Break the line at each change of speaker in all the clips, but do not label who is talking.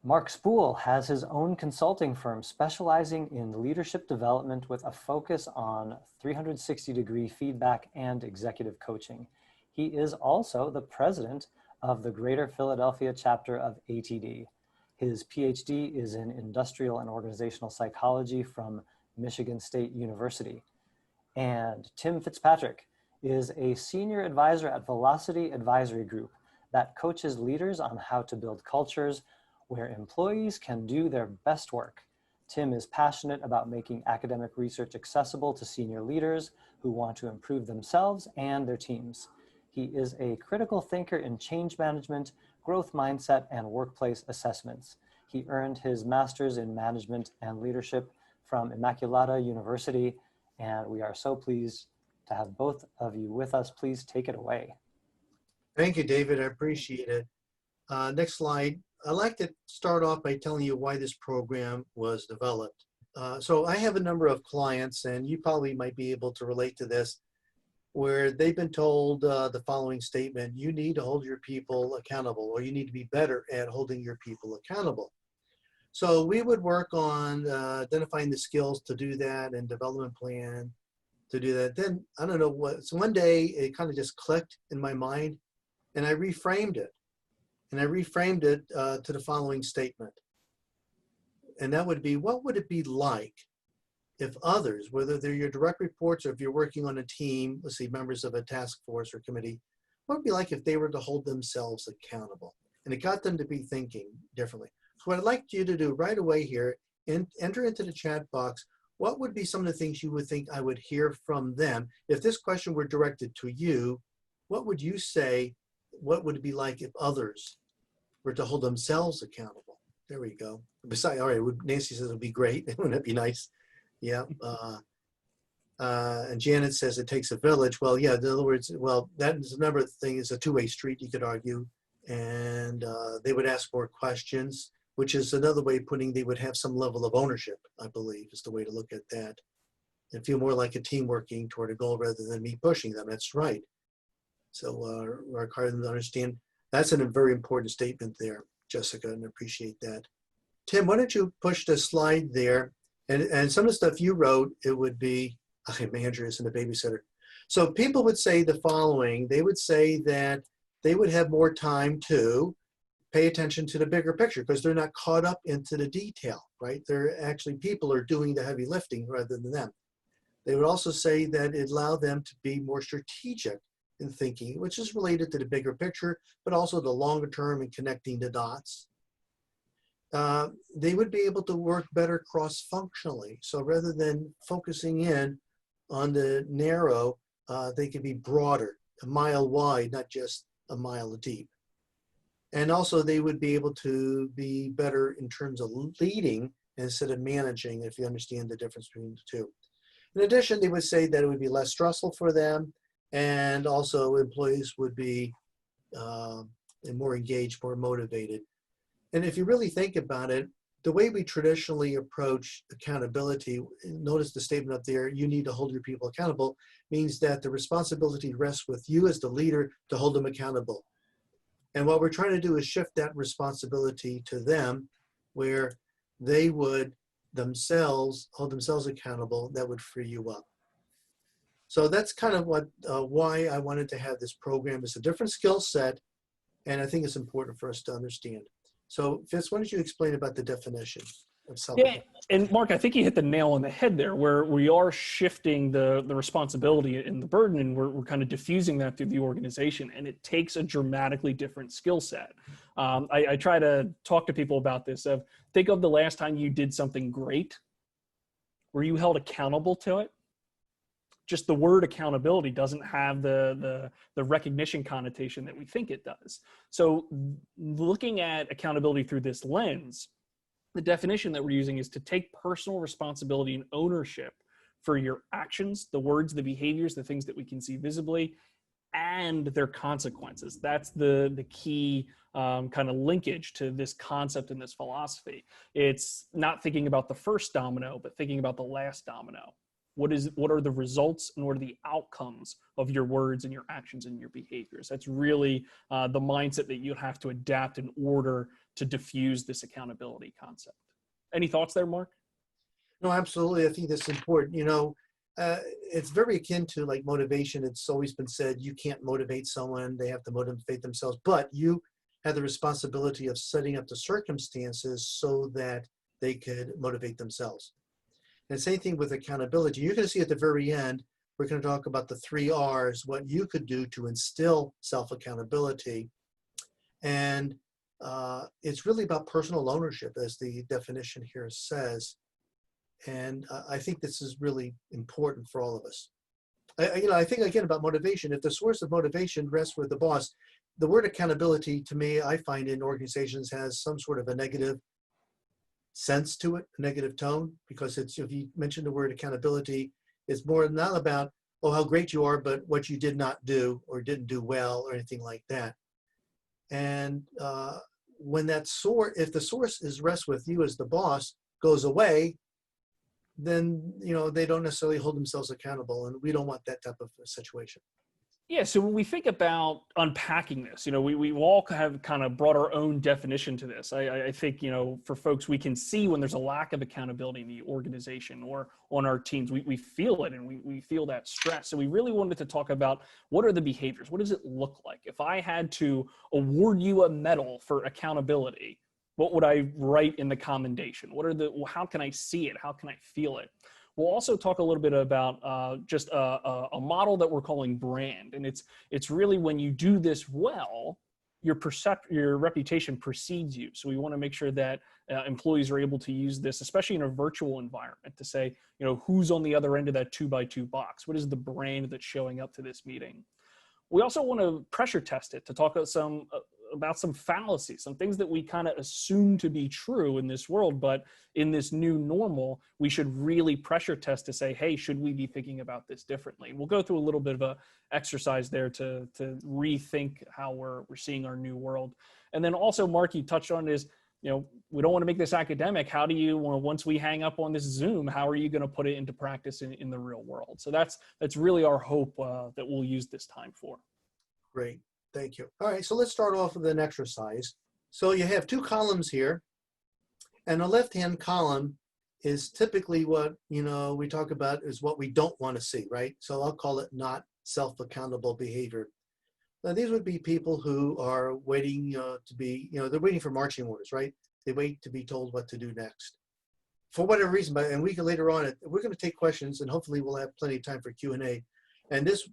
Mark Spool has his own consulting firm specializing in leadership development with a focus on 360-degree feedback and executive coaching. He is also the president of the Greater Philadelphia chapter of ATD. His PhD is in industrial and organizational psychology from Michigan State University. And Tim Fitzpatrick is a senior advisor at Velocity Advisory Group that coaches leaders on how to build cultures where employees can do their best work. Tim is passionate about making academic research accessible to senior leaders who want to improve themselves and their teams. He is a critical thinker in change management, growth mindset, and workplace assessments. He earned his master's in management and leadership from Immaculata University, and we are so pleased to have both of you with us. Please take it away.
Thank you, David. I appreciate it. Next slide. I'd like to start off by telling you why this program was developed. So I have a number of clients, and you probably might be able to relate to this, where they've been told the following statement: you need to hold your people accountable, or you need to be better at holding your people accountable. So we would work on identifying the skills to do that and development plan to do that. Then, I don't know what, so one day it kind of just clicked in my mind, and I reframed it. And I reframed it to the following statement. And that would be, what would it be like if others, whether they're your direct reports or if you're working on a team, let's say members of a task force or committee, what would it be like if they were to hold themselves accountable? And it got them to be thinking differently. So what I'd like you to do right away here, enter into the chat box, what would be some of the things you would think I would hear from them? If this question were directed to you, what would you say? What would it be like if others were to hold themselves accountable? There we go. Besides, all right, Nancy says it would be great. Wouldn't that be nice? Yeah. And Janet says it takes a village. Well, yeah, in other words, well, that is another thing. It's a two-way street, you could argue. And they would ask more questions, which is another way of putting they would have some level of ownership, I believe, is the way to look at that. And feel more like a team working toward a goal rather than me pushing them. That's right. So require them to understand. That's a very important statement there, Jessica, and I appreciate that. Tim, why don't you push the slide there? And some of the stuff you wrote, it would be, okay, manager isn't a babysitter. So people would say the following. They would say that they would have more time to pay attention to the bigger picture because they're not caught up into the detail, right? They're actually, people are doing the heavy lifting rather than them. They would also say that it allowed them to be more strategic in thinking, which is related to the bigger picture, but also the longer term and connecting the dots. They would be able to work better cross-functionally. So rather than focusing in on the narrow, they could be broader, a mile wide, not just a mile deep. And also they would be able to be better in terms of leading instead of managing, if you understand the difference between the two. In addition, they would say that it would be less stressful for them, and also employees would be more engaged, more motivated. And if you really think about it, the way we traditionally approach accountability, notice the statement up there, you need to hold your people accountable, means that the responsibility rests with you as the leader to hold them accountable. And what we're trying to do is shift that responsibility to them, where they would themselves hold themselves accountable. That would free you up. So that's kind of what why I wanted to have this program. It's a different skill set, and I think it's important for us to understand. So Fitz, why don't you explain about the definition of self?
Yeah, and Mark, I think you hit the nail on the head there, where we are shifting the responsibility and the burden, and we're kind of diffusing that through the organization, and it takes a dramatically different skill set. I try to talk to people about this of, think of the last time you did something great. Were you held accountable to it? Just the word accountability doesn't have the recognition connotation that we think it does. So looking at accountability through this lens, the definition that we're using is to take personal responsibility and ownership for your actions, the words, the behaviors, the things that we can see visibly, and their consequences. That's the key kind of linkage to this concept and this philosophy. It's not thinking about the first domino, but thinking about the last domino. What are the results and what are the outcomes of your words and your actions and your behaviors? That's really the mindset that you have to adapt in order to diffuse this accountability concept. Any thoughts there, Mark?
No, absolutely. I think that's important. It's very akin to like motivation. It's always been said, you can't motivate someone. They have to motivate themselves, but you have the responsibility of setting up the circumstances so that they could motivate themselves. And same thing with accountability. You're going to see at the very end, we're going to talk about the 3 R's, what you could do to instill self-accountability. And it's really about personal ownership, as the definition here says. And I think this is really important for all of us. I think, again, about motivation. If the source of motivation rests with the boss, the word accountability, to me, I find in organizations has some sort of a negative sense to it, a negative tone, because it's, if you mention the word accountability, it's more not about, oh, how great you are, but what you did not do or didn't do well or anything like that. And when that source, if the source is rests with you as the boss, goes away, then they don't necessarily hold themselves accountable, and we don't want that type of situation.
Yeah, so when we think about unpacking this, we all have kind of brought our own definition to this. I think, for folks, we can see when there's a lack of accountability in the organization or on our teams, we feel it, and we feel that stress. So we really wanted to talk about, what are the behaviors? What does it look like? If I had to award you a medal for accountability, what would I write in the commendation? How can I see it? How can I feel it? We'll also talk a little bit about just a model that we're calling brand. And it's really when you do this well, your reputation precedes you. So we want to make sure that employees are able to use this, especially in a virtual environment, to say, who's on the other end of that 2x2 box? What is the brand that's showing up to this meeting? We also want to pressure test it to talk about some fallacies, some things that we kind of assume to be true in this world, but in this new normal, we should really pressure test to say, hey, should we be thinking about this differently? We'll go through a little bit of a exercise there to rethink how we're seeing our new world. And then also, Mark, you touched on is, we don't want to make this academic. How do you, once we hang up on this Zoom, how are you going to put it into practice in the real world? So that's really our hope that we'll use this time for.
Great. Thank you. All right, so let's start off with an exercise. So you have 2 columns here, and the left-hand column is typically what, we talk about is what we don't want to see, right? So I'll call it not self-accountable behavior. Now, these would be people who are waiting to be, they're waiting for marching orders, right? They wait to be told what to do next. For whatever reason, and we can later on, we're going to take questions, and hopefully we'll have plenty of time for Q&A. And this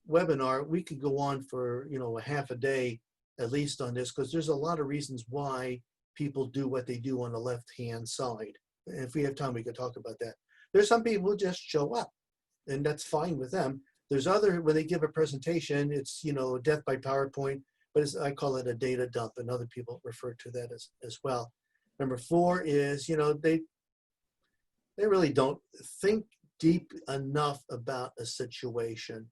webinar, we could go on for, a half a day at least on this, because there's a lot of reasons why people do what they do on the left-hand side. And if we have time, we could talk about that. There's some people who just show up, and that's fine with them. There's other, when they give a presentation, it's, death by PowerPoint, but I call it a data dump, and other people refer to that as well. Number 4 is, they really don't think deep enough about a situation.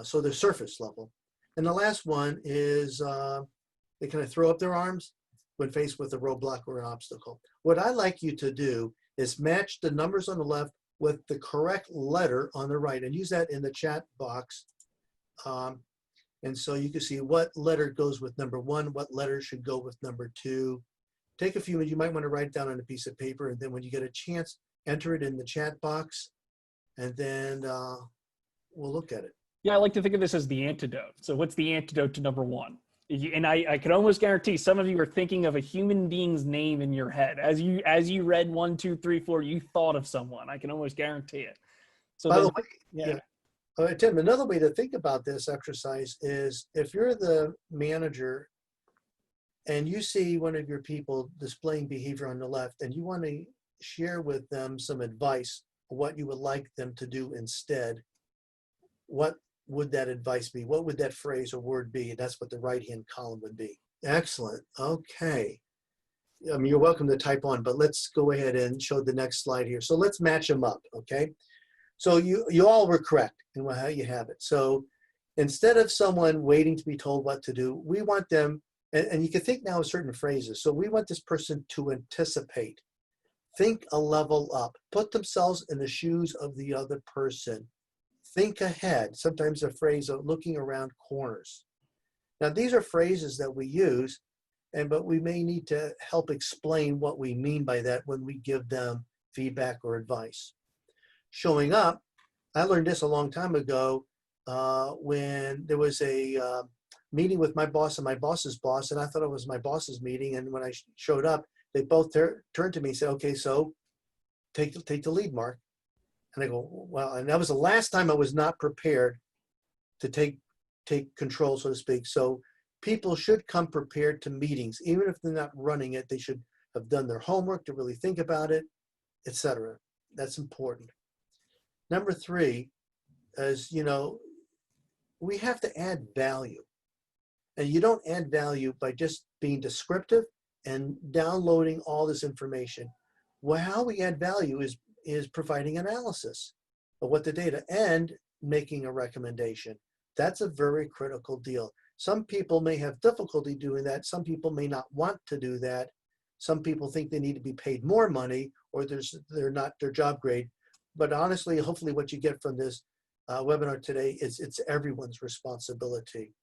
So they're surface level. And the last one is they kind of throw up their arms when faced with a roadblock or an obstacle. What I like you to do is match the numbers on the left with the correct letter on the right, and use that in the chat box. And so you can see what letter goes with number 1, what letter should go with number 2. Take a few minutes, you might want to write it down on a piece of paper, and then when you get a chance, enter it in the chat box, and then we'll look at it.
Yeah, I like to think of this as the antidote. So what's the antidote to number 1? And I can almost guarantee some of you are thinking of a human being's name in your head. As you read 1, 2, 3, 4, you thought of someone. I can almost guarantee it. So
by
then,
the way, yeah. Tim, another way to think about this exercise is if you're the manager and you see one of your people displaying behavior on the left and you want to share with them some advice, what you would like them to do instead, what would that advice be? What would that phrase or word be? That's what the right-hand column would be. Excellent. Okay. I mean, you're welcome to type on, but let's go ahead and show the next slide here. So let's match them up, okay? So you all were correct in how you have it. So instead of someone waiting to be told what to do, we want them, and you can think now of certain phrases. So we want this person to anticipate. Think a level up. Put themselves in the shoes of the other person. Think ahead. Sometimes a phrase of looking around corners. Now, these are phrases that we use, but we may need to help explain what we mean by that when we give them feedback or advice. Showing up, I learned this a long time ago when there was a meeting with my boss and my boss's boss, and I thought it was my boss's meeting. And when I showed up, they both turned to me and said, "Okay, so take the lead, Mark." And I go, "Well," and that was the last time I was not prepared to take control, so to speak. So people should come prepared to meetings, even if they're not running it. They should have done their homework to really think about it, etc. That's important. Number 3 is, we have to add value. And you don't add value by just being descriptive and downloading all this information. Well, how we add value is providing analysis of what the data and making a recommendation. That's a very critical deal. Some people may have difficulty doing that. Some people may not want to do that. Some people think they need to be paid more money, or they're not their job grade. But honestly, hopefully what you get from this webinar today is it's everyone's responsibility.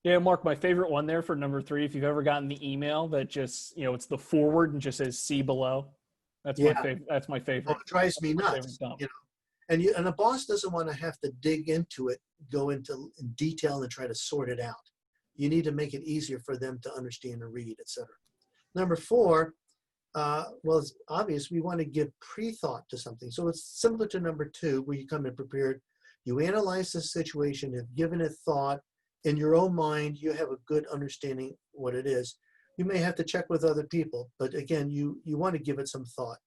Yeah, Mark, my favorite one there for number 3, if you've ever gotten the email that just, it's the forward and just says "see below." That's my favorite. That's my favorite.
Oh, it drives me nuts. And a boss doesn't want to have to dig into it, go into in detail and try to sort it out. You need to make it easier for them to understand and read, etc. Number 4, well, it's obvious we want to give pre-thought to something. So it's similar to number 2, where you come in prepared. You analyze the situation, you've given it thought. In your own mind, you have a good understanding what it is. You may have to check with other people, but again, you want to give it some thought.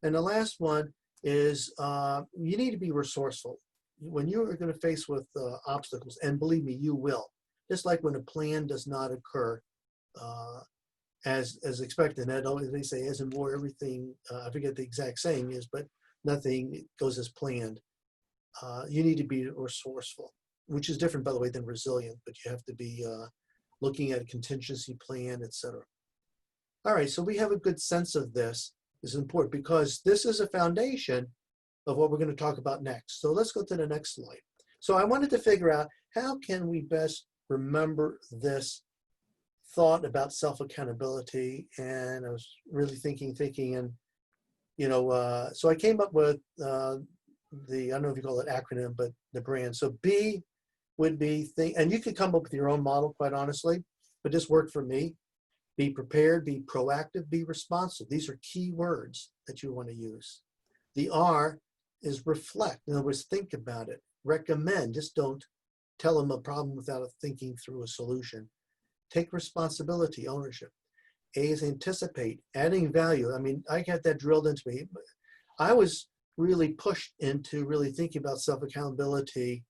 And the last one is you need to be resourceful. When you are going to face with obstacles, and believe me, you will. Just like when a plan does not occur as expected. And they say, as in war, everything, I forget the exact saying is, but nothing goes as planned. You need to be resourceful, which is different, by the way, than resilient, but you have to be looking at a contingency plan, etc. All right, so we have a good sense of this. This is important because this is a foundation of what we're going to talk about next. So let's go to the next slide. So I wanted to figure out how can we best remember this thought about self-accountability, and I was really thinking, and so I came up with I don't know if you call it acronym, but the brand. So B would be and you could come up with your own model, quite honestly, but this worked for me. Be prepared, be proactive, be responsive. These are key words that you want to use. The R is reflect. In other words, think about it. Recommend. Just don't tell them a problem without thinking through a solution. Take responsibility, ownership. A is anticipate, adding value. I mean, I got that drilled into me. I was really pushed into really thinking about self-accountability.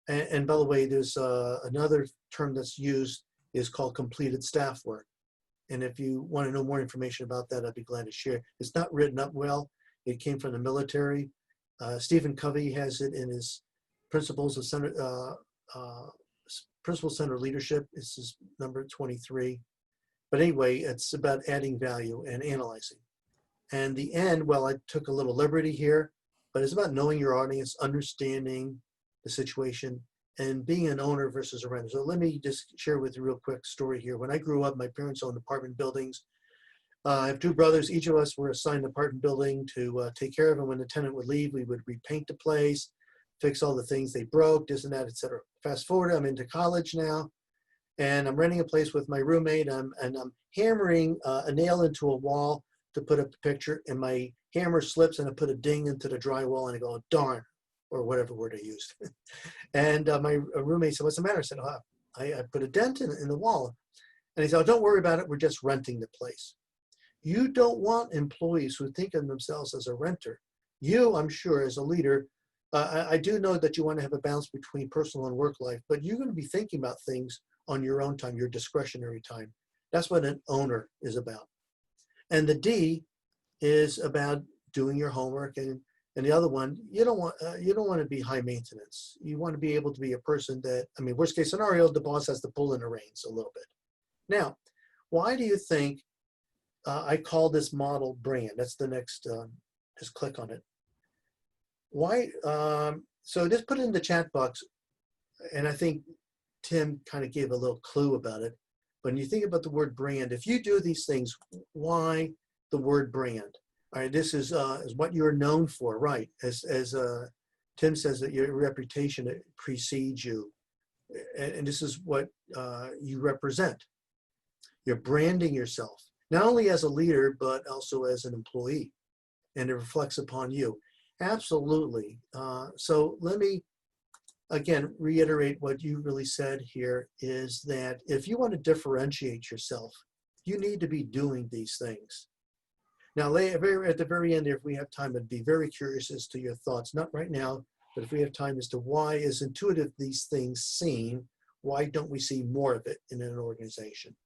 And by the way, there's another term that's used is called completed staff work. And if you want to know more information about that, I'd be glad to share. It's not written up well. It came from the military. Stephen Covey has it in his Principles of Center Leadership. This is number 23. But anyway, it's about adding value and analyzing. And the end, well, I took a little liberty here, but it's about knowing your audience, understanding the situation, and being an owner versus a renter. So let me just share with you a real quick story here. When I grew up, my parents owned apartment buildings. I have 2 brothers. Each of us were assigned an apartment building to take care of, and when the tenant would leave, we would repaint the place, fix all the things they broke, this and that, etc. Fast forward, I'm into college now, and I'm renting a place with my roommate, and I'm hammering a nail into a wall to put up a picture, and my hammer slips, and I put a ding into the drywall, and I go, darn, or whatever word I used. And my roommate said, what's the matter? I said, I put a dent in the wall. And he said, oh, don't worry about it. We're just renting the place. You don't want employees who think of themselves as a renter. You, I'm sure, as a leader, I do know that you want to have a balance between personal and work life, but you're going to be thinking about things on your own time, your discretionary time. That's what an owner is about. And the D is about doing your homework, and the other one, you don't want to be high maintenance. You want to be able to be a person that, I mean, worst case scenario, the boss has to pull in the reins a little bit. Now, why do you think I call this model brand. That's the next, just click on it. Why? So just put it in the chat box, and I think Tim kind of gave a little clue about it. But when you think about the word brand, if you do these things, why the word brand? All right, this is what you're known for, right? As Tim says, that your reputation precedes you, and this is what you represent. You're branding yourself, not only as a leader, but also as an employee, and it reflects upon you. Absolutely. So let me, again, reiterate what you really said here is that if you want to differentiate yourself, you need to be doing these things. Now, at the very end, if we have time, I'd be very curious as to your thoughts, not right now, but if we have time, as to why is intuitive these things seen, why don't we see more of it in an organization?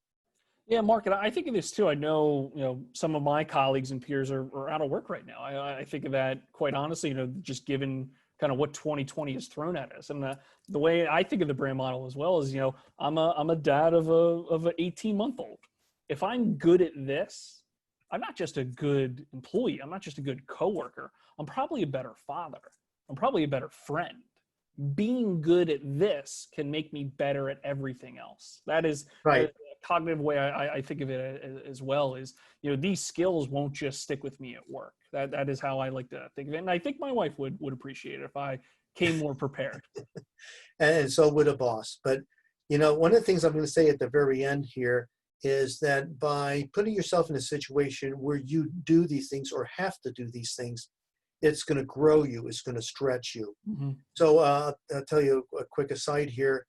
Yeah, Mark, and I think of this too. I know, some of my colleagues and peers are out of work right now. I think of that quite honestly, just given kind of what 2020 has thrown at us. And the way I think of the brand model as well is, I'm a dad of an 18-month-old. If I'm good at this, I'm not just a good employee. I'm not just a good coworker. I'm probably a better father. I'm probably a better friend. Being good at this can make me better at everything else. That is
right.
A cognitive way I think of it as well is, these skills won't just stick with me at work. That is how I like to think of it. And I think my wife would appreciate it if I came more prepared.
And so would a boss. But, one of the things I'm going to say at the very end here is that by putting yourself in a situation where you do these things or have to do these things, it's going to grow you. It's going to stretch you. Mm-hmm. So I'll tell you a quick aside here.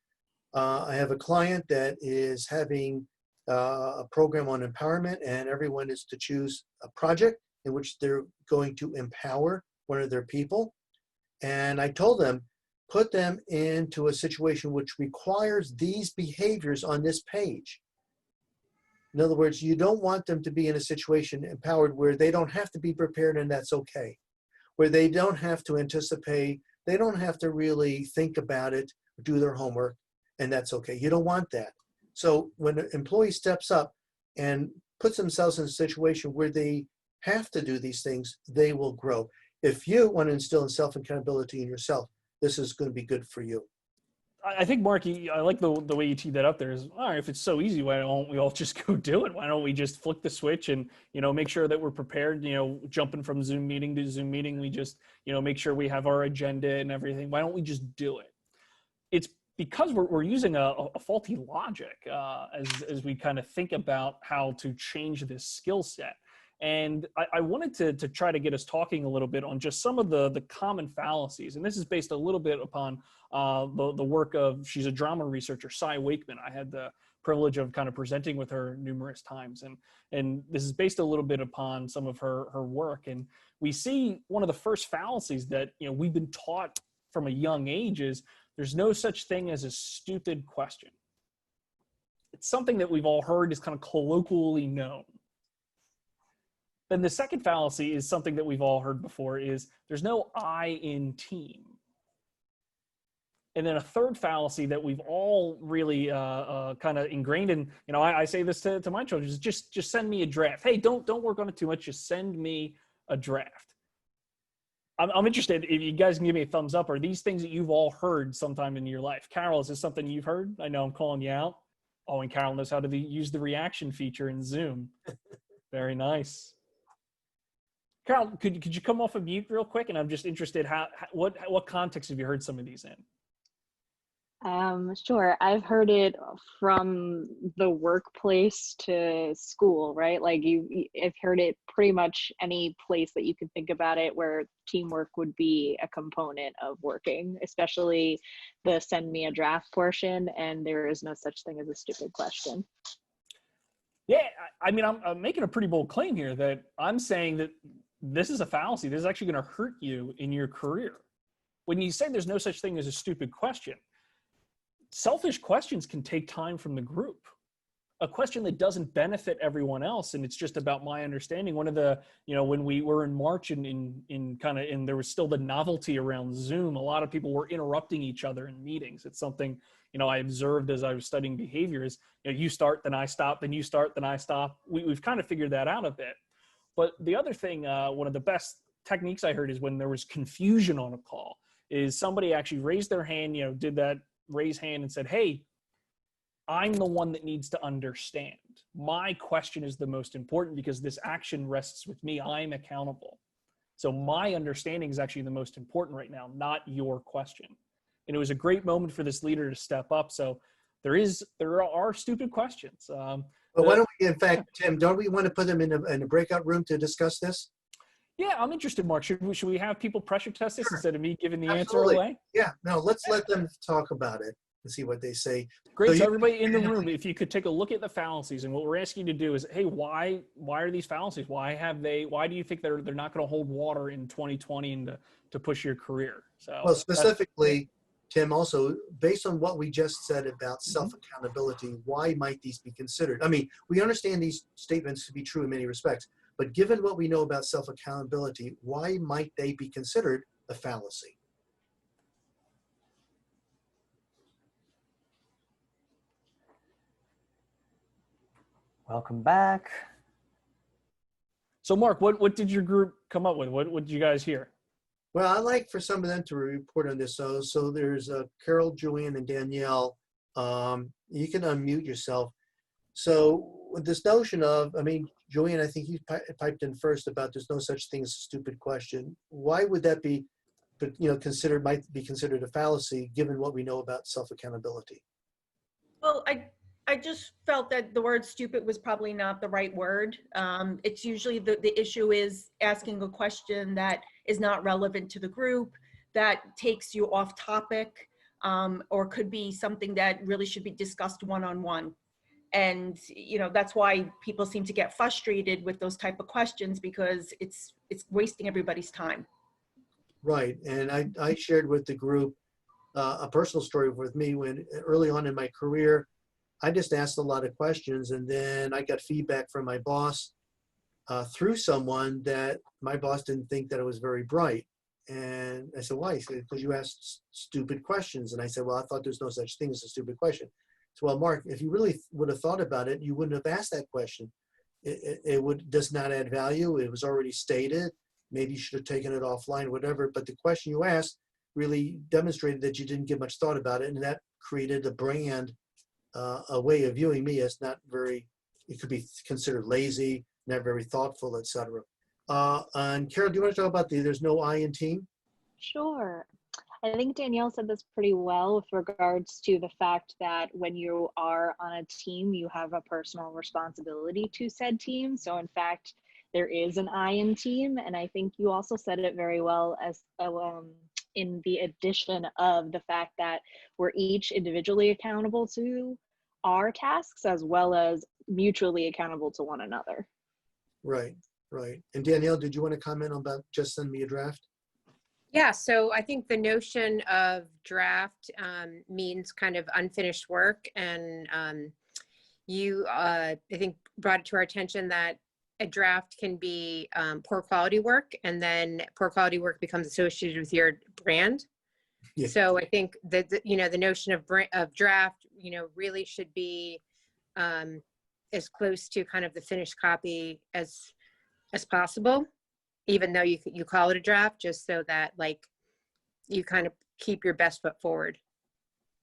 I have a client that is having a program on empowerment, and everyone is to choose a project in which they're going to empower one of their people. And I told them, put them into a situation which requires these behaviors on this page. In other words, you don't want them to be in a situation empowered where they don't have to be prepared, and that's okay. Where they don't have to anticipate, they don't have to really think about it, do their homework, and that's okay. You don't want that. So when an employee steps up and puts themselves in a situation where they have to do these things, they will grow. If you want to instill self-accountability in yourself, this is going to be good for you.
I think, Mark, I like the way you teed that up there is, all right, if it's so easy, why don't we all just go do it? Why don't we just flick the switch and, make sure that we're prepared, jumping from Zoom meeting to Zoom meeting, we just, make sure we have our agenda and everything. Why don't we just do it? It's because we're using a faulty logic as we kind of think about how to change this skill set. And I wanted to try to get us talking a little bit on just some of the common fallacies. And this is based a little bit upon the work of, she's a drama researcher, Cy Wakeman. I had the privilege of kind of presenting with her numerous times. And this is based a little bit upon some of her work. And we see one of the first fallacies that we've been taught from a young age is there's no such thing as a stupid question. It's something that we've all heard is kind of colloquially known. Then the second fallacy is something that we've all heard before is there's no I in team. And then a third fallacy that we've all really kind of ingrained in, I say this to my children, is just send me a draft. Hey, don't work on it too much. Just send me a draft. I'm interested if you guys can give me a thumbs up. Are these things that you've all heard sometime in your life? Carol, is this something you've heard? I know I'm calling you out. Oh, and Carol knows how to use the reaction feature in Zoom. Very nice. Carol, could you come off of mute real quick? And I'm just interested, what context have you heard some of these in?
Sure. I've heard it from the workplace to school, right? Like I've heard it pretty much any place that you can think about it where teamwork would be a component of working, especially the send me a draft portion. And there is no such thing as a stupid question.
Yeah, I mean, I'm making a pretty bold claim here that I'm saying that this is a fallacy. This is actually going to hurt you in your career. When you say there's no such thing as a stupid question, selfish questions can take time from the group. A question that doesn't benefit everyone else, and it's just about my understanding. One of the, when we were in March and there was still the novelty around Zoom, a lot of people were interrupting each other in meetings. It's something, you know, I observed as I was studying behavior is, you know, you start, then I stop, then you start, then I stop. We've kind of figured that out a bit. But the other thing, one of the best techniques I heard is when there was confusion on a call, is somebody actually raised their hand, you know, did that raise hand and said, hey, I'm the one that needs to understand. My question is the most important because this action rests with me. I'm accountable. So my understanding is actually the most important right now, not your question. And it was a great moment for this leader to step up. So there are stupid questions.
But why don't we, in fact, Tim, don't we want to put them in a breakout room to discuss this?
Yeah, I'm interested, Mark. Should we have people pressure test this
Sure.
instead of me giving the
Absolutely.
answer away?
Yeah, no, let's let them talk about it and see what they say.
Great. So everybody in the room, if you could take a look at the fallacies, and what we're asking you to do is, hey, why are these fallacies? Why do you think they're not going to hold water in 2020 and to push your career? So
well, specifically, Tim, also based on what we just said about self-accountability, why might these be considered? I mean, we understand these statements to be true in many respects, but given what we know about self-accountability, why might they be considered a fallacy?
Welcome back.
So Mark, what did your group come up with? What did you guys hear?
Well, I'd like for some of them to report on this. So there's Carol, Joanne, and Danielle. You can unmute yourself. So with this notion of, I mean, Joanne, I think you piped in first about there's no such thing as a stupid question. Why would that be, might be considered a fallacy given what we know about self-accountability?
Well, I just felt that the word stupid was probably not the right word. It's usually the issue is asking a question that is not relevant to the group, that takes you off topic, or could be something that really should be discussed one-on-one. And, you know, that's why people seem to get frustrated with those type of questions, because it's wasting everybody's time.
Right, and I shared with the group a personal story with me when early on in my career, I just asked a lot of questions, and then I got feedback from my boss through someone that my boss didn't think that I was very bright. And I said, why? He said, because you asked stupid questions. And I said, well, I thought there's no such thing as a stupid question. So, well, Mark, if you really would have thought about it, you wouldn't have asked that question. It does not add value. It was already stated. Maybe you should have taken it offline, whatever. But the question you asked really demonstrated that you didn't give much thought about it. And that created a brand, a way of viewing me as not very, it could be considered lazy, not very thoughtful, etc. And Carol, do you want to talk about there's no I in team?
Sure. I think Danielle said this pretty well with regards to the fact that when you are on a team, you have a personal responsibility to said team. So in fact, there is an I in team. And I think you also said it very well as in the addition of the fact that we're each individually accountable to our tasks as well as mutually accountable to one another.
Right, right. And Danielle, did you want to comment on about just send me a draft?
Yeah, so I think the notion of draft means kind of unfinished work. And you, I think, brought it to our attention that a draft can be poor quality work, and then poor quality work becomes associated with your brand. Yeah. So I think that, the notion of draft, really should be as close to kind of the finished copy as possible, even though you call it a draft, just so that like you kind of keep your best foot forward.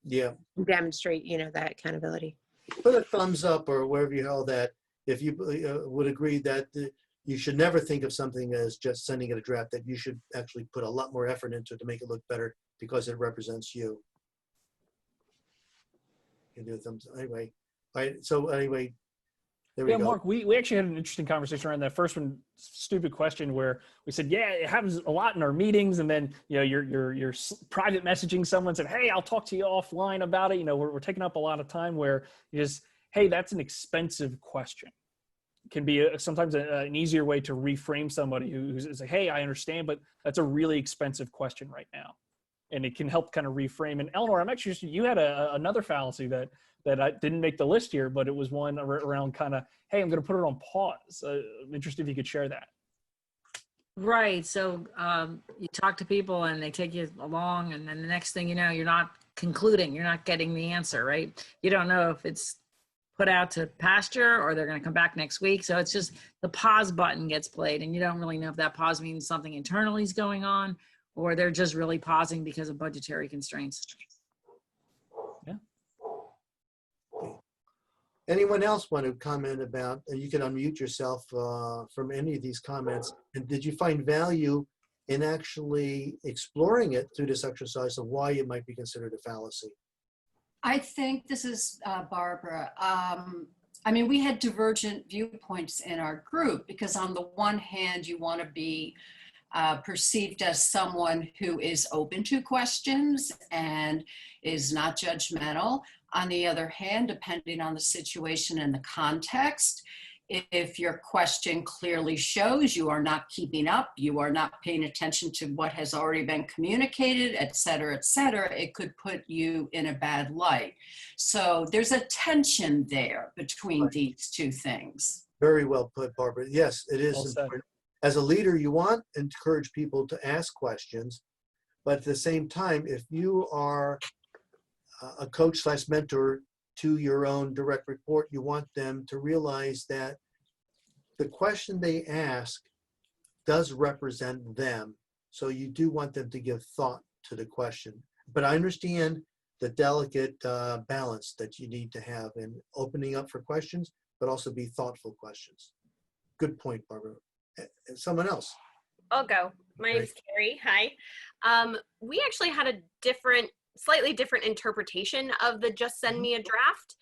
Yeah.
Demonstrate, that accountability.
Put a thumbs up or wherever you held that if you would agree that you should never think of something as just sending it a draft, that you should actually put a lot more effort into it to make it look better because it represents you. You can do thumbs anyway. All right. So anyway, there we go.
Mark, we actually had an interesting conversation around that first one, stupid question, where we said, yeah, it happens a lot in our meetings. And then, you're private messaging someone, said, hey, I'll talk to you offline about it. We're taking up a lot of time where you just, hey, that's an expensive question. It can be sometimes an easier way to reframe somebody who's like, hey, I understand, but that's a really expensive question right now. And it can help kind of reframe. And Eleanor, I'm actually, you had another fallacy that I didn't make the list here, but it was one around kind of, hey, I'm going to put it on pause. I'm interested if you could share that.
Right. So you talk to people and they take you along, and then the next thing you know, you're not concluding. You're not getting the answer, right? You don't know if it's put out to pasture or they're going to come back next week. So it's just the pause button gets played and you don't really know if that pause means something internally is going on or they're just really pausing because of budgetary constraints.
Yeah.
Anyone else want to comment about, you can unmute yourself from any of these comments. And did you find value in actually exploring it through this exercise of why it might be considered a fallacy?
I think this is Barbara. I mean, we had divergent viewpoints in our group because on the one hand, you want to be perceived as someone who is open to questions and is not judgmental. On the other hand, depending on the situation and the context, if your question clearly shows you are not keeping up, you are not paying attention to what has already been communicated, et cetera, it could put you in a bad light. So there's a tension there between these two things.
Very well put, Barbara. Yes, it is
Well said.
important. As a leader, you want to encourage people to ask questions, but at the same time, if you are a coach / mentor to your own direct report, you want them to realize that the question they ask does represent them. So you do want them to give thought to the question. But I understand the delicate balance that you need to have in opening up for questions, but also be thoughtful questions. Good point, Barbara. Someone else.
I'll go. My name's Carrie. Hi. We actually had a slightly different interpretation of the just send me a draft,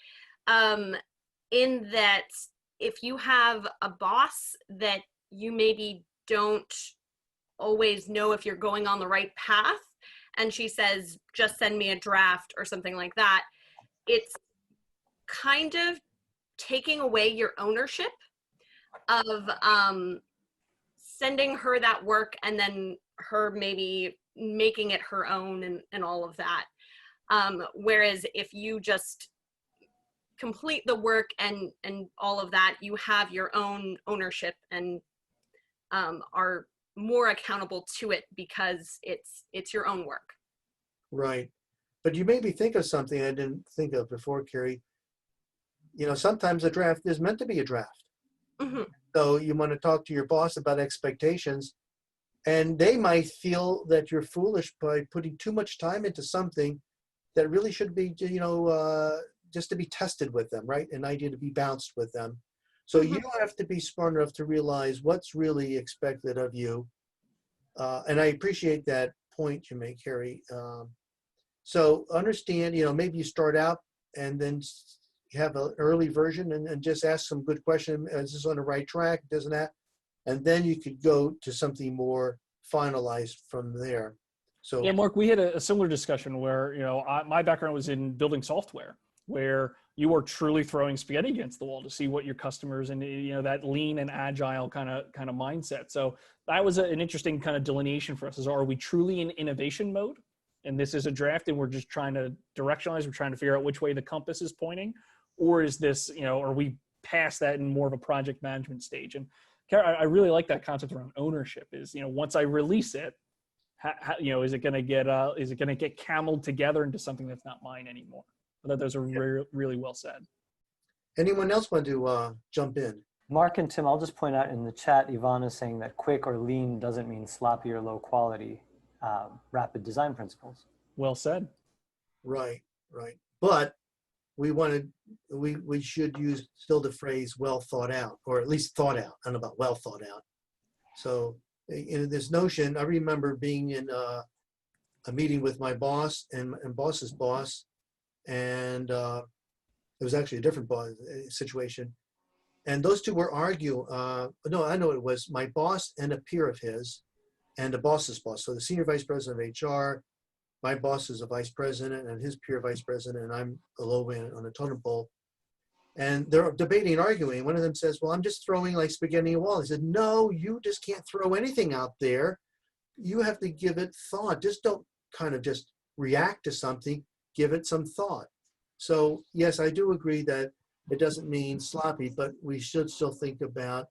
in that if you have a boss that you maybe don't always know if you're going on the right path, and she says, just send me a draft or something like that, it's kind of taking away your ownership of sending her that work and then her maybe making it her own and all of that. Whereas if you just complete the work and all of that, you have your own ownership and are more accountable to it because it's your own work.
Right. But you made me think of something I didn't think of before, Carrie. You know, sometimes a draft is meant to be a draft.
Mm-hmm.
So you want to talk to your boss about expectations, and they might feel that you're foolish by putting too much time into something that really should be, you know, just to be tested with them, right? An idea to be bounced with them. So
Mm-hmm.
you have to be smart enough to realize what's really expected of you. And I appreciate that point you make, Carrie. So understand, you know, maybe you start out and then have an early version and just ask some good questions. Is this on the right track? Doesn't that? And then you could go to something more finalized from there. So
yeah, Mark, we had a similar discussion where, you know, my background was in building software, where you are truly throwing spaghetti against the wall to see what your customers and, you know, that lean and agile kind of mindset. So that was an interesting kind of delineation for us. Is, are we truly in innovation mode? And this is a draft and we're just trying to directionalize, we're trying to figure out which way the compass is pointing? Or is this, you know, are we past that in more of a project management stage? And I really like that concept around ownership is, you know, once I release it, how, you know, is it going to get cameled together into something that's not mine anymore? I thought those are really well said.
anyone else want to jump in?
Mark and Tim, I'll just point out in the chat, Yvonne is saying that quick or lean doesn't mean sloppy or low quality. Rapid design principles.
Well said.
Right. But we should use still the phrase well thought out, or at least thought out. I don't know about well thought out. So in this notion, I remember being in a meeting with my boss and boss's boss, and it was actually a different situation. And those two were arguing. No, I know it was my boss and a peer of his, and the boss's boss. So the senior vice president of HR, my boss is a vice president, and his peer vice president, and I'm a low man on the totem pole. And they're debating and arguing. One of them says, well, I'm just throwing like spaghetti at a wall. He said, no, you just can't throw anything out there. You have to give it thought. Just don't kind of just react to something. Give it some thought. So yes, I do agree that it doesn't mean sloppy, but we should still think about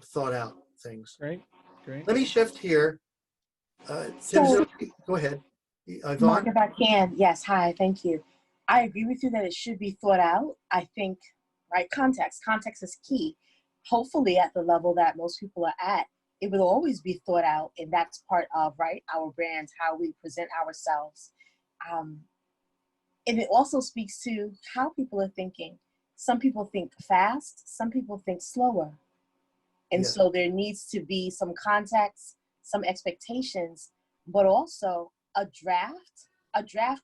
thought out things.
Great.
Let me shift here. Tim,
So-
go ahead. Yvonne?
If I can, yes, hi, thank you. I agree with you that it should be thought out. I think, right, context is key. Hopefully at the level that most people are at, it will always be thought out, and that's part of, right, our brand, how we present ourselves. And it also speaks to how people are thinking. Some people think fast, some people think slower. And
Yeah.
so there needs to be some context, some expectations, but also a draft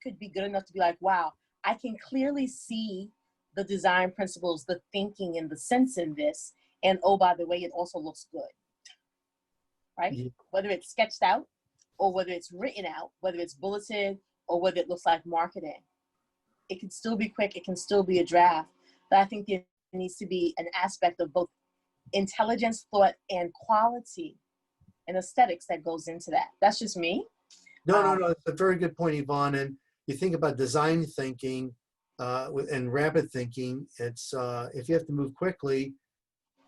could be good enough to be like, wow, I can clearly see the design principles, the thinking and the sense in this. And oh, by the way, it also looks good, right?
Yeah.
Whether it's sketched out or whether it's written out, whether it's bulleted or whether it looks like marketing. It can still be quick, it can still be a draft, but I think there needs to be an aspect of both intelligence, thought, and quality and aesthetics that goes into that. That's just me.
No, it's a very good point, Yvonne. And you think about design thinking and rapid thinking, it's if you have to move quickly,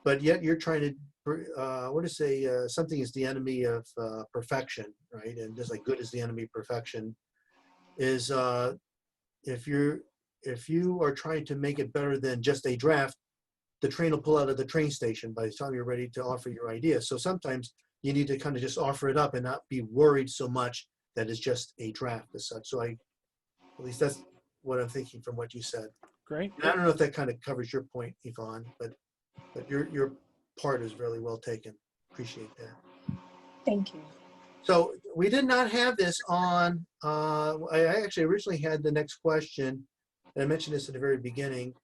but yet you're trying to, something is the enemy of perfection, right? And just like good is the enemy of perfection, is if you are trying to make it better than just a draft, the train will pull out of the train station by the time you're ready to offer your idea. So sometimes you need to kind of just offer it up and not be worried so much that it's just a draft as such. So at least that's what I'm thinking from what you said.
Great.
And I don't know if that kind of covers your point, Yvonne, but your part is really well taken. Appreciate that.
Thank you.
So we did not have this on, I actually originally had the next question, and I mentioned this at the very beginning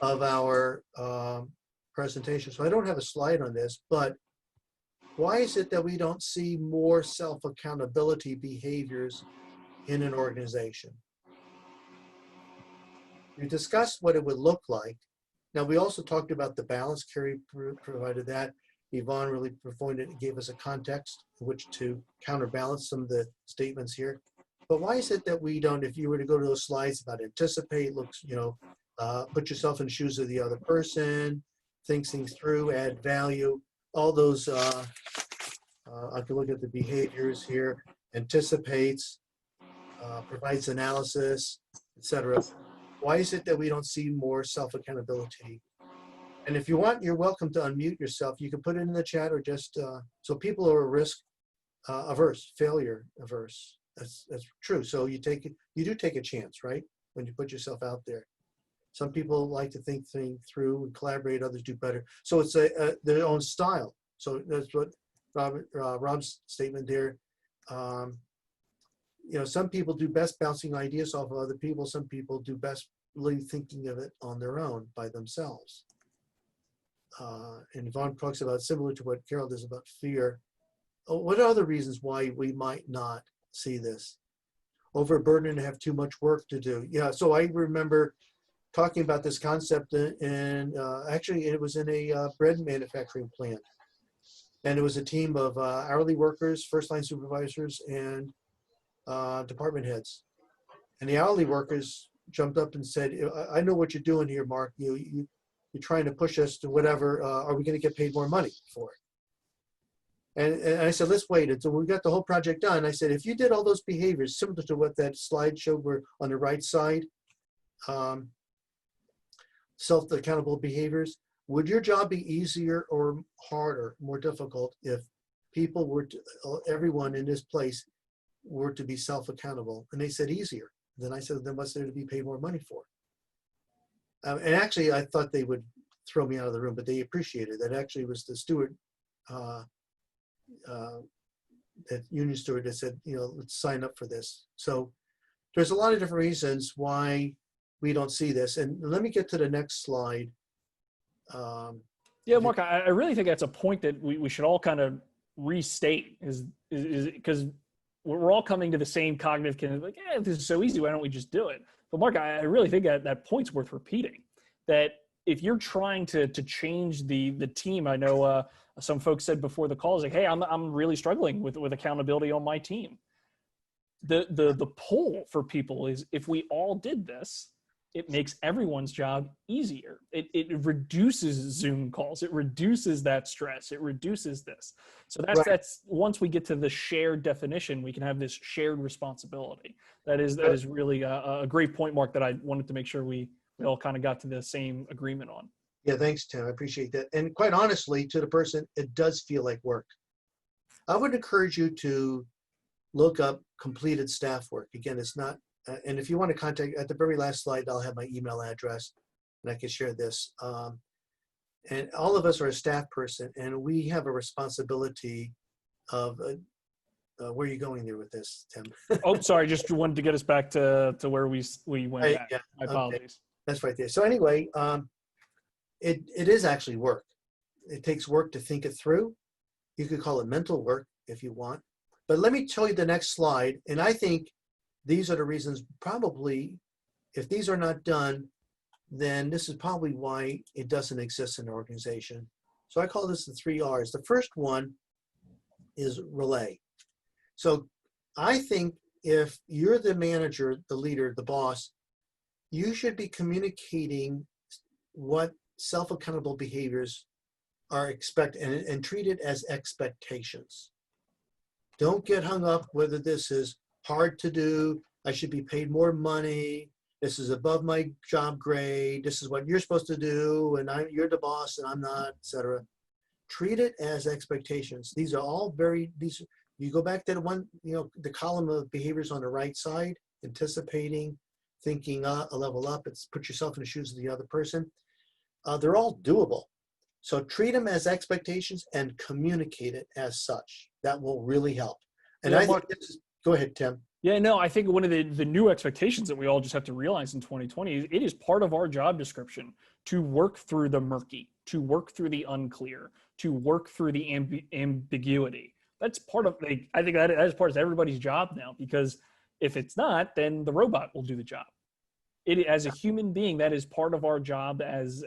of our presentation. So I don't have a slide on this, but why is it that we don't see more self-accountability behaviors in an organization? We discussed what it would look like. Now, we also talked about the balance. Carrie provided that. Yvonne really gave us a context in which to counterbalance some of the statements here. But why is it that we don't, if you were to go to those slides about anticipate, put yourself in the shoes of the other person, think things through, add value, all those, I can look at the behaviors here, anticipates, provides analysis, etc. Why is it that we don't see more self-accountability? And if you want, you're welcome to unmute yourself. You can put it in the chat or just, so people are risk averse, failure averse. That's true. So you do take a chance, right? When you put yourself out there. Some people like to think things through and collaborate, others do better. So it's their own style. So that's what Rob's statement there. Some people do best bouncing ideas off of other people. Some people do best really thinking of it on their own by themselves. And Yvonne talks about similar to what Carol does about fear. What are other reasons why we might not see this? Overburdened and have too much work to do. Yeah, so I remember talking about this concept and actually it was in a bread manufacturing plant. And it was a team of hourly workers, first line supervisors, and department heads. And the hourly workers jumped up and said, I know what you're doing here, Mark. You're trying to push us to whatever. Are we going to get paid more money for it? And I said, let's wait until we got the whole project done. I said, if you did all those behaviors, similar to what that slide showed were on the right side, self-accountable behaviors, would your job be easier or harder, more difficult if people were to, everyone in this place were to be self-accountable? And they said easier. Then I said, then what's there to be paid more money for? And actually, I thought they would throw me out of the room, but they appreciated that. Actually, it was the steward, that union steward that said, let's sign up for this. So there's a lot of different reasons why we don't see this. And let me get to the next slide.
Yeah, Mark, I really think that's a point that we should all kind of restate is because we're all coming to the same cognitive kind of like, this is so easy, why don't we just do it? But Mark, I really think that point's worth repeating, that if you're trying to change the team, I know some folks said before the call, is like, hey, I'm really struggling with accountability on my team. The pull for people is if we all did this, it makes everyone's job easier. It reduces Zoom calls. It reduces that stress. It reduces this. So that's once we get to the shared definition, we can have this shared responsibility. That is really a great point, Mark, that I wanted to make sure we all kind of got to the same agreement on.
Yeah, thanks, Tim. I appreciate that. And quite honestly, to the person, it does feel like work. I would encourage you to look up completed staff work. Again, it's not, and if you want to contact, at the very last slide, I'll have my email address and I can share this. And all of us are a staff person, and we have a responsibility of, where are you going there with this, Tim?
Oh, sorry, just wanted to get us back to where we went back.
Yeah,
My apologies.
Okay. That's right there. So anyway, it is actually work. It takes work to think it through. You could call it mental work if you want. But let me tell you the next slide. And I think these are the reasons probably, if these are not done, then this is probably why it doesn't exist in an organization. So I call this the 3 R's. The first one is relay. So I think if you're the manager, the leader, the boss, you should be communicating what self-accountable behaviors are expected and treat it as expectations. Don't get hung up whether this is hard to do, I should be paid more money, this is above my job grade, this is what you're supposed to do, and you're the boss and I'm not, etc. Treat it as expectations. These are all you go back to the one, the column of behaviors on the right side, anticipating, thinking a level up, it's put yourself in the shoes of the other person. They're all doable. So treat them as expectations and communicate it as such. That will really help. And
yeah,
I think go ahead, Tim.
Yeah, no, I think one of the new expectations that we all just have to realize in 2020 is it is part of our job description to work through the murky, to work through the unclear, to work through the ambiguity. That's part of, I think that is part of everybody's job now, because if it's not, then the robot will do the job. As a human being, that is part of our job as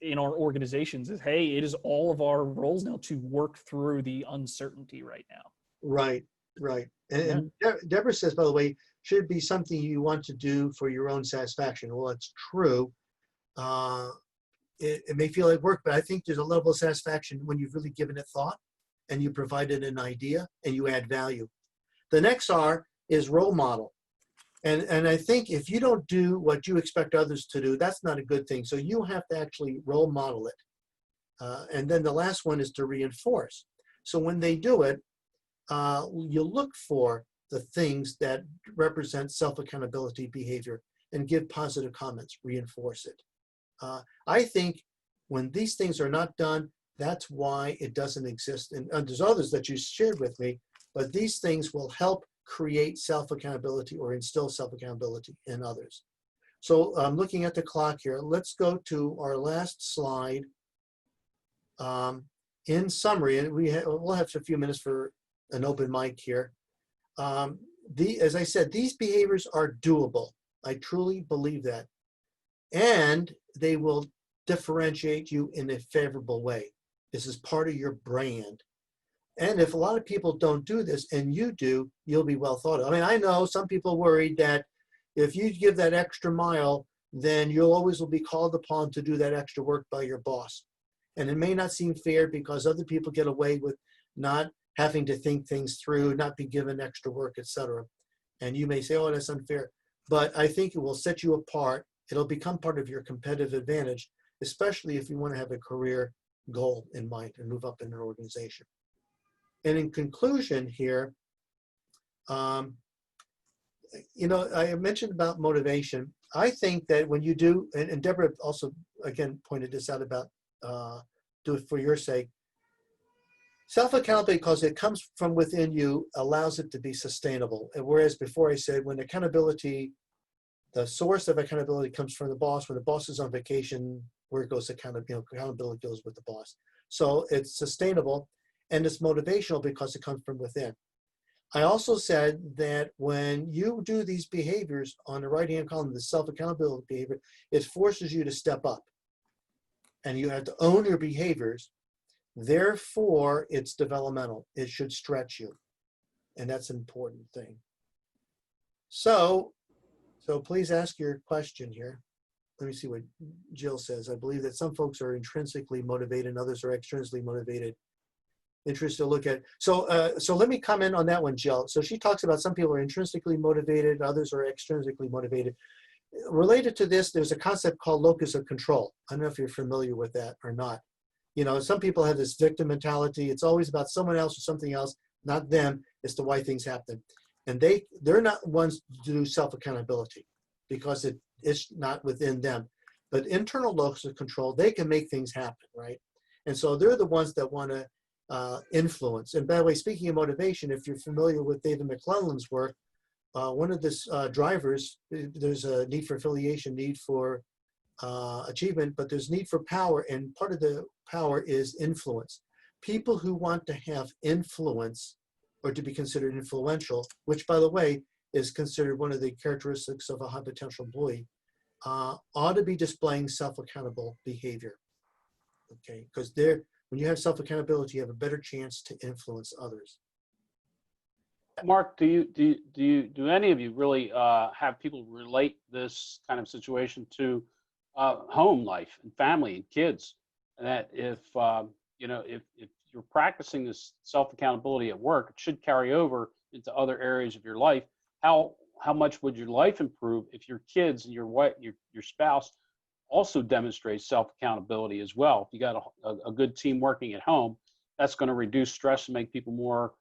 in our organizations is, hey, it is all of our roles now to work through the uncertainty right now.
Right. And Deborah says, by the way, should be something you want to do for your own satisfaction. Well, it's true. It may feel like work, but I think there's a level of satisfaction when you've really given it thought and you provided an idea and you add value. The next R is role model. And I think if you don't do what you expect others to do, that's not a good thing. So you have to actually role model it. And then the last one is to reinforce. So when they do it, you look for the things that represent self-accountability behavior and give positive comments, reinforce it. I think when these things are not done, that's why it doesn't exist. And there's others that you shared with me, but these things will help create self-accountability or instill self-accountability in others. So I'm looking at the clock here. Let's go to our last slide. In summary, and we'll have a few minutes for an open mic here. As I said, these behaviors are doable. I truly believe that. And they will differentiate you in a favorable way. This is part of your brand. And if a lot of people don't do this and you do, you'll be well thought of. I mean, I know some people worried that if you give that extra mile, then you'll always will be called upon to do that extra work by your boss. And it may not seem fair because other people get away with not having to think things through, not be given extra work, etc. And you may say, oh, that's unfair. But I think it will set you apart. It'll become part of your competitive advantage, especially if you want to have a career goal in mind and move up in an organization. And in conclusion here, I mentioned about motivation. I think that when you do, and Deborah also, again, pointed this out about do it for your sake. Self-accountability, because it comes from within you, allows it to be sustainable. And whereas before I said when accountability, the source of accountability comes from the boss. When the boss is on vacation, where goes accountability? Accountability goes with the boss. So it's sustainable and it's motivational because it comes from within. I also said that when you do these behaviors on the right-hand column, the self-accountability behavior, it forces you to step up. And you have to own your behaviors. Therefore, it's developmental. It should stretch you. And that's an important thing. So please ask your question here. let me see what Jill says. I believe that some folks are intrinsically motivated and others are extrinsically motivated. Interesting to look at. So, so let me comment on that one, Jill. So she talks about some people are intrinsically motivated, others are extrinsically motivated. Related to this, there's a concept called locus of control. I don't know if you're familiar with that or not. You know, some people have this victim mentality. It's always about someone else or something else, not them, as to why things happen. And they're not ones to do self-accountability because it's not within them. But internal locus of control, they can make things happen, right? And so they're the ones that want to influence. And by the way, speaking of motivation, if you're familiar with David McClelland's work, one of the drivers, there's a need for affiliation, need for achievement, but there's need for power, and part of the power is influence. People who want to have influence or to be considered influential, which by the way is considered one of the characteristics of a high potential employee, ought to be displaying self-accountable behavior. Okay, because when you have self-accountability, you have a better chance to influence others.
Mark, do any of you really have people relate this kind of situation to home life and family and kids? And that if you know, if you're practicing this self-accountability at work, it should carry over into other areas of your life. How much would your life improve if your kids and your wife, your spouse also demonstrate self-accountability as well? If you got a good team working at home, that's going to reduce stress and make people more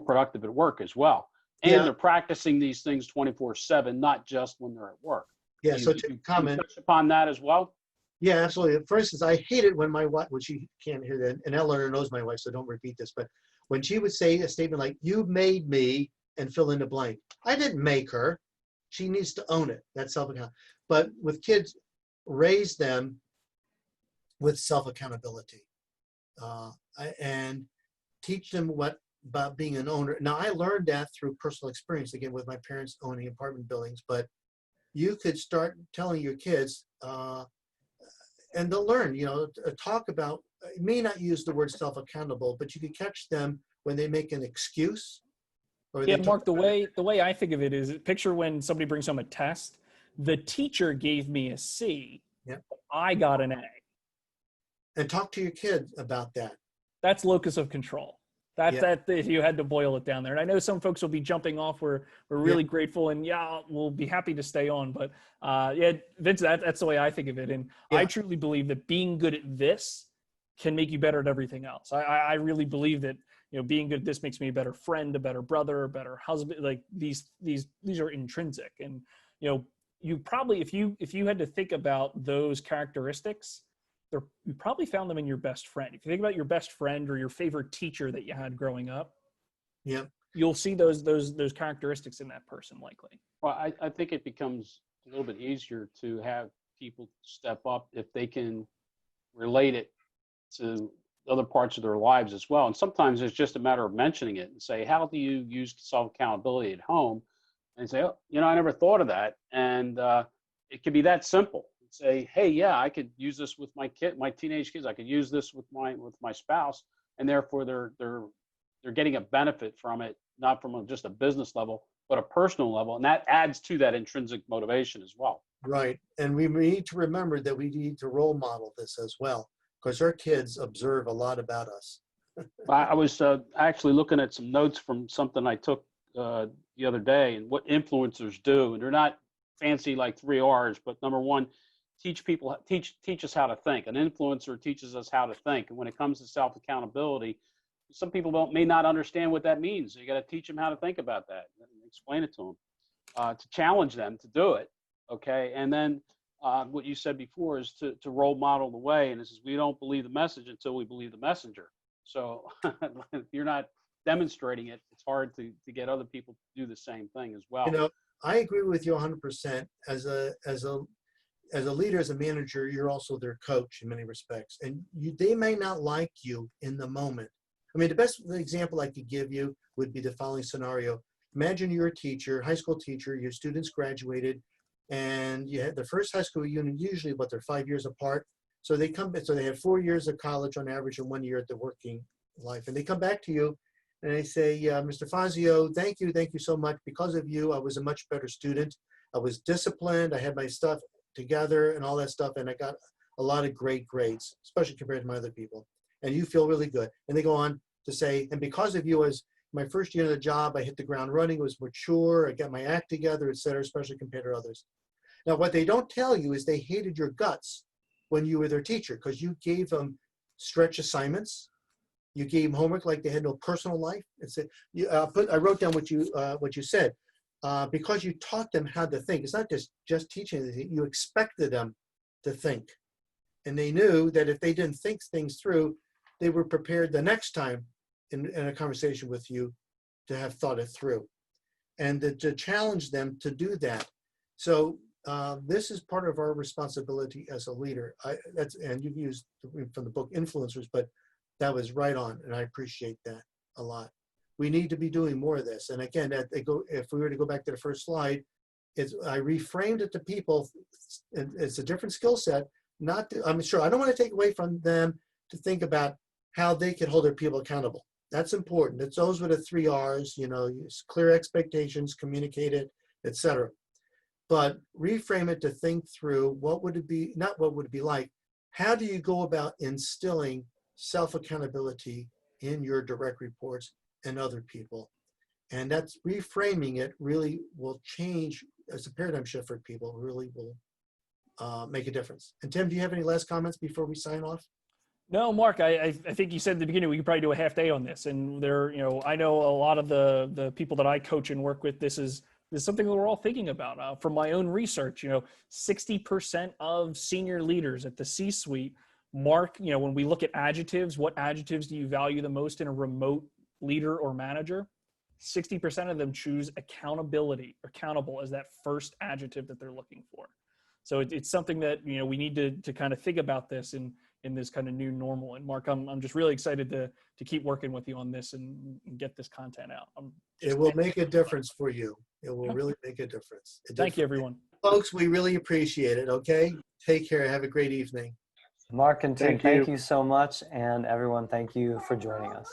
productive at work as well. And they're practicing these things 24/7, not just when they're at work.
Yeah, so to comment.
You touch upon that as well?
Yeah, absolutely. For instance, I hate it when my wife, when she can't hear that, and Eleanor knows my wife, so don't repeat this, but when she would say a statement like, "You made me," and fill in the blank. I didn't make her. She needs to own it. That's self-accountability. But with kids, raise them with self-accountability and teach them about being an owner. Now, I learned that through personal experience, again, with my parents owning apartment buildings, but you could start telling your kids, and they'll learn, you know, talk about, you may not use the word self-accountable, but you could catch them when they make an excuse. Or
yeah, Mark, the way I think of it is, picture when somebody brings home a test, the teacher gave me a C,
yep.
I got an A.
And talk to your kids about that.
That's locus of control. That if you had to boil it down there. And I know some folks will be jumping off. We're really grateful, and we'll be happy to stay on. But Vince, that's the way I think of it. And I truly believe that being good at this can make you better at everything else. I really believe that, you know, being good at this makes me a better friend, a better brother, a better husband. Like these are intrinsic. And, you know, you probably, if you had to think about those characteristics, you probably found them in your best friend. If you think about your best friend or your favorite teacher that you had growing up, you'll see those characteristics in that person likely.
Well, I think it becomes a little bit easier to have people step up if they can relate it to other parts of their lives as well. And sometimes it's just a matter of mentioning it and say, how do you use self-accountability at home? And say, oh, you know, I never thought of that. And it could be that simple. Say, hey, yeah, I could use this with my teenage kids. I could use this with my spouse, and therefore they're getting a benefit from it, not from just a business level, but a personal level, and that adds to that intrinsic motivation as well.
Right, and we need to remember that we need to role model this as well, because our kids observe a lot about us.
I was actually looking at some notes from something I took the other day, and what influencers do, and they're not fancy like 3 R's, but number one, teach us how to think. An influencer teaches us how to think. And when it comes to self-accountability, some people may not understand what that means. You got to teach them how to think about that and explain it to them, to challenge them to do it. Okay. And then what you said before is to role model the way. And this is, we don't believe the message until we believe the messenger. So if you're not demonstrating it, it's hard to get other people to do the same thing as well.
You know, I agree with you 100%. As a leader, as a manager, you're also their coach in many respects. And they may not like you in the moment. I mean, the best example I could give you would be the following scenario. Imagine you're a teacher, high school teacher, your students graduated, and you had the first high school unit, usually, but they're 5 years apart. So they have 4 years of college on average and 1 year at the working life. And they come back to you and they say, Mr. Fazio, thank you so much. Because of you, I was a much better student. I was disciplined. I had my stuff. together and all that stuff. And I got a lot of great grades, especially compared to my other people. And you feel really good. And they go on to say, and because of you, as my first year of the job, I hit the ground running, was mature, I got my act together, et cetera, especially compared to others. Now, what they don't tell you is they hated your guts when you were their teacher, because you gave them stretch assignments. You gave them homework like they had no personal life. I wrote down what you said. Because you taught them how to think. It's not just teaching them, you expected them to think. And they knew that if they didn't think things through, they were prepared the next time in a conversation with you to have thought it through. And to challenge them to do that. So this is part of our responsibility as a leader. And you've used from the book Influencers, but that was right on, and I appreciate that a lot. We need to be doing more of this. And again, if we were to go back to the first slide, I reframed it to people. It's a different skill set. I'm sure I don't want to take away from them to think about how they can hold their people accountable. That's important. It's those with the 3 R's, clear expectations, communicate it, etc. But reframe it to think through what would it be, not what would it be like, how do you go about instilling self-accountability in your direct reports and other people? And that's reframing it really will change as a paradigm shift for people, really will make a difference. And Tim, do you have any last comments before we sign off?
No, Mark, I think you said at the beginning we could probably do a half day on this. And I know a lot of the people that I coach and work with, this is something that we're all thinking about. From my own research, 60% of senior leaders at the C-suite, Mark, when we look at adjectives, what adjectives do you value the most in a remote leader or manager? 60% of them choose accountability, accountable as that first adjective that they're looking for. So it's something that, we need to kind of think about this in this kind of new normal. And Mark, I'm just really excited to keep working with you on this and get this content out.
It will make a difference for you. It will really make a difference.
Thank you, everyone.
Folks, we really appreciate it, okay? Take care. Have a great evening.
Mark and Tim, thank you so much. And everyone, thank you for joining us.